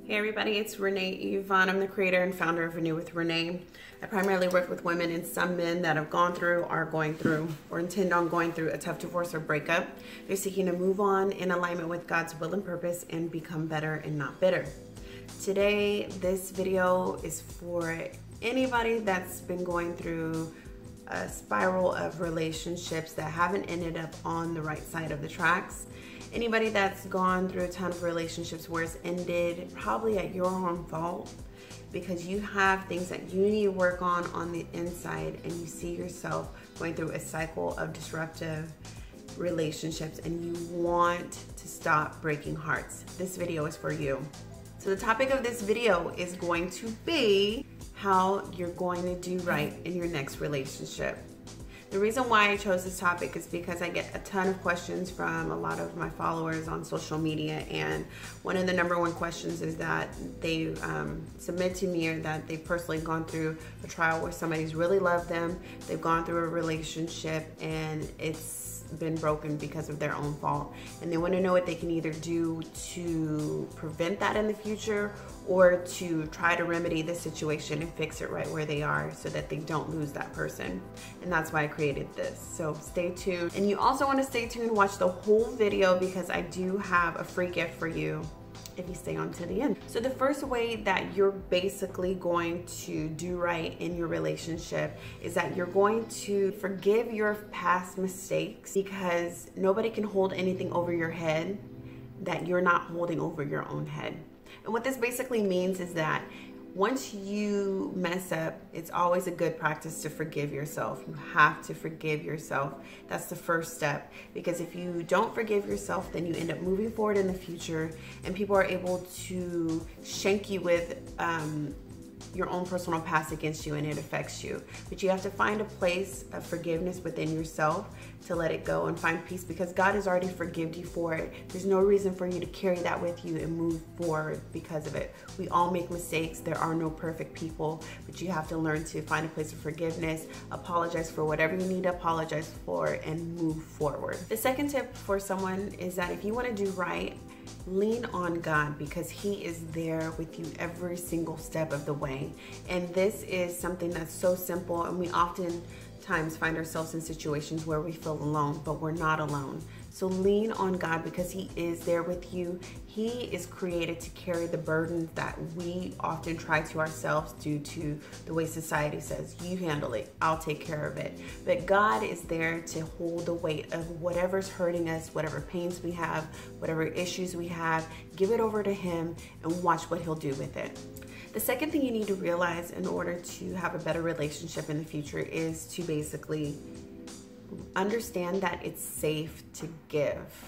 Hey everybody, it's Renee Yvonne. I'm the creator and founder of Renew with Renee. I primarily work with women and some men that have gone through, are going through, or intend on going through a tough divorce or breakup. They're seeking to move on in alignment with God's will and purpose and become better and not bitter. Today, this video is for anybody that's been going through a spiral of relationships that haven't ended up on the right side of the tracks. Anybody that's gone through a ton of relationships where it's ended probably at your own fault because you have things that you need to work on the inside, and you see yourself going through a cycle of disruptive relationships and you want to stop breaking hearts. This video is for you. So the topic of this video is going to be how you're going to do right in your next relationship. The reason why I chose this topic is because I get a ton of questions from a lot of my followers on social media, and one of the number one questions is that they submit to me or that they've personally gone through a trial where somebody's really loved them, they've gone through a relationship and it's been broken because of their own fault, and they want to know what they can either do to prevent that in the future or to try to remedy the situation and fix it right where they are so that they don't lose that person. And that's why I created this. So stay tuned, and you also want to stay tuned and watch the whole video because I do have a free gift for you if you stay on to the end. So the first way that you're basically going to do right in your relationship is that you're going to forgive your past mistakes, because nobody can hold anything over your head that you're not holding over your own head. And what this basically means is that once you mess up, it's always a good practice to forgive yourself. You have to forgive yourself. That's the first step, because if you don't forgive yourself, then you end up moving forward in the future and people are able to shank you with your own personal past against you, and it affects you. But you have to find a place of forgiveness within yourself to let it go and find peace, because God has already forgiven you for it. There's no reason for you to carry that with you and move forward because of it. We all make mistakes. There are no perfect people, but you have to learn to find a place of forgiveness, apologize for whatever you need to apologize for, and move forward. The second tip for someone is that if you want to do right, lean on God, because He is there with you every single step of the way. And this is something that's so simple, and we oftentimes find ourselves in situations where we feel alone, but we're not alone. So lean on God, because He is there with you. He is created to carry the burdens that we often try to ourselves due to the way society says, you handle it, I'll take care of it. But God is there to hold the weight of whatever's hurting us, whatever pains we have, whatever issues we have. Give it over to Him and watch what He'll do with it. The second thing you need to realize in order to have a better relationship in the future is to basically understand that it's safe to give.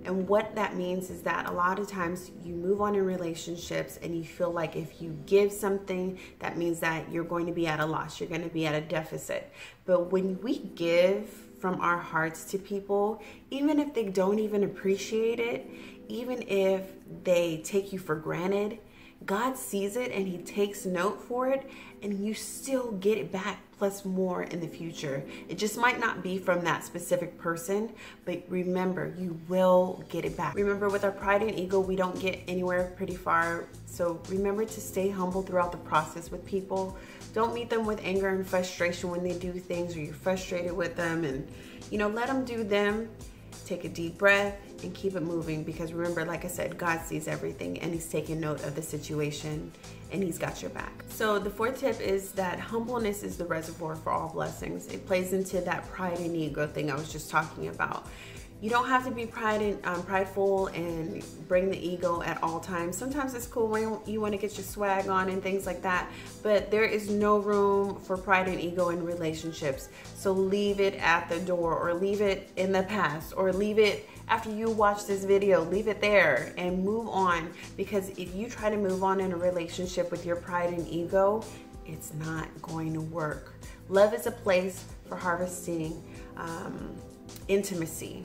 And what that means is that a lot of times you move on in relationships and you feel like if you give something, that means that you're going to be at a loss, you're going to be at a deficit. But when we give from our hearts to people, even if they don't even appreciate it, even if they take you for granted, God sees it and He takes note for it, and you still get it back plus more in the future. It just might not be from that specific person, but remember, you will get it back. Remember, with our pride and ego, we don't get anywhere pretty far. So remember to stay humble throughout the process with people. Don't meet them with anger and frustration when they do things, or you're frustrated with them, and let them do them. Take a deep breath and keep it moving, because remember, like I said, God sees everything and He's taking note of the situation and He's got your back. So the fourth tip is that humbleness is the reservoir for all blessings. It plays into that pride and ego thing I was just talking about. You don't have to be prideful and bring the ego at all times. Sometimes it's cool when you want to get your swag on and things like that, but there is no room for pride and ego in relationships. So leave it at the door, or leave it in the past, or leave it after you watch this video. Leave it there and move on, because if you try to move on in a relationship with your pride and ego, it's not going to work. Love is a place for harvesting intimacy.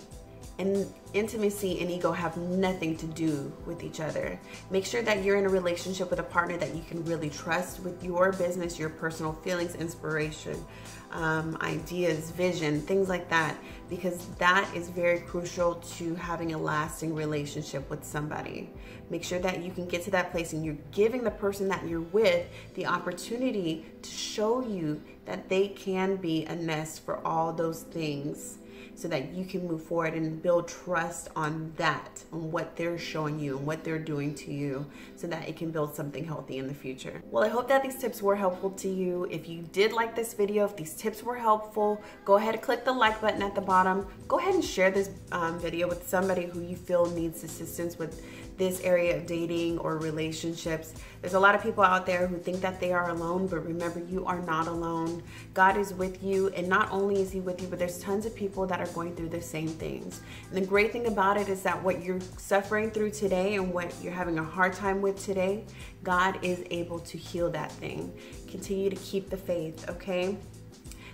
And intimacy and ego have nothing to do with each other. Make sure that you're in a relationship with a partner that you can really trust with your business, your personal feelings, inspiration, ideas, vision, things like that, because that is very crucial to having a lasting relationship with somebody. Make sure that you can get to that place and you're giving the person that you're with the opportunity to show you that they can be a nest for all those things, so that you can move forward and build trust on that, on what they're showing you and what they're doing to you, so that it can build something healthy in the future. Well, I hope that these tips were helpful to you. If you did like this video, if these tips were helpful, go ahead and click the like button at the bottom. Go ahead and share this video with somebody who you feel needs assistance with this area of dating or relationships. There's a lot of people out there who think that they are alone, but remember, you are not alone. God is with you, and not only is he with you, but there's tons of people that are going through the same things. And the great thing about it is that what you're suffering through today and what you're having a hard time with today, God is able to heal that thing. Continue to keep the faith, okay?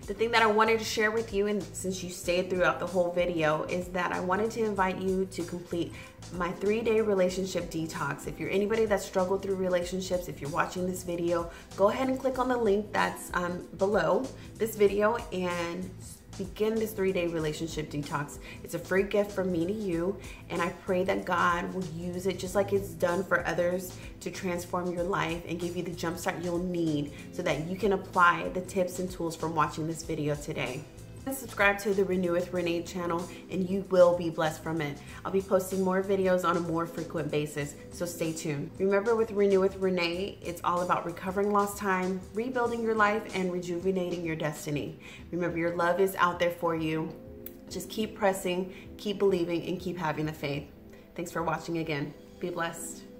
The thing that I wanted to share with you, and since you stayed throughout the whole video, is that I wanted to invite you to complete my 3-day relationship detox. If you're anybody that struggled through relationships, if you're watching this video, go ahead and click on the link that's below this video and begin this 3-day relationship detox. It's a free gift from me to you, and I pray that God will use it just like it's done for others to transform your life and give you the jumpstart you'll need so that you can apply the tips and tools from watching this video today. And subscribe to the Renew with Renee channel, and you will be blessed from it. I'll be posting more videos on a more frequent basis, so stay tuned. Remember, with Renew with Renee, it's all about recovering lost time, rebuilding your life, and rejuvenating your destiny. Remember, your love is out there for you. Just keep pressing, keep believing, and keep having the faith. Thanks for watching again. Be blessed.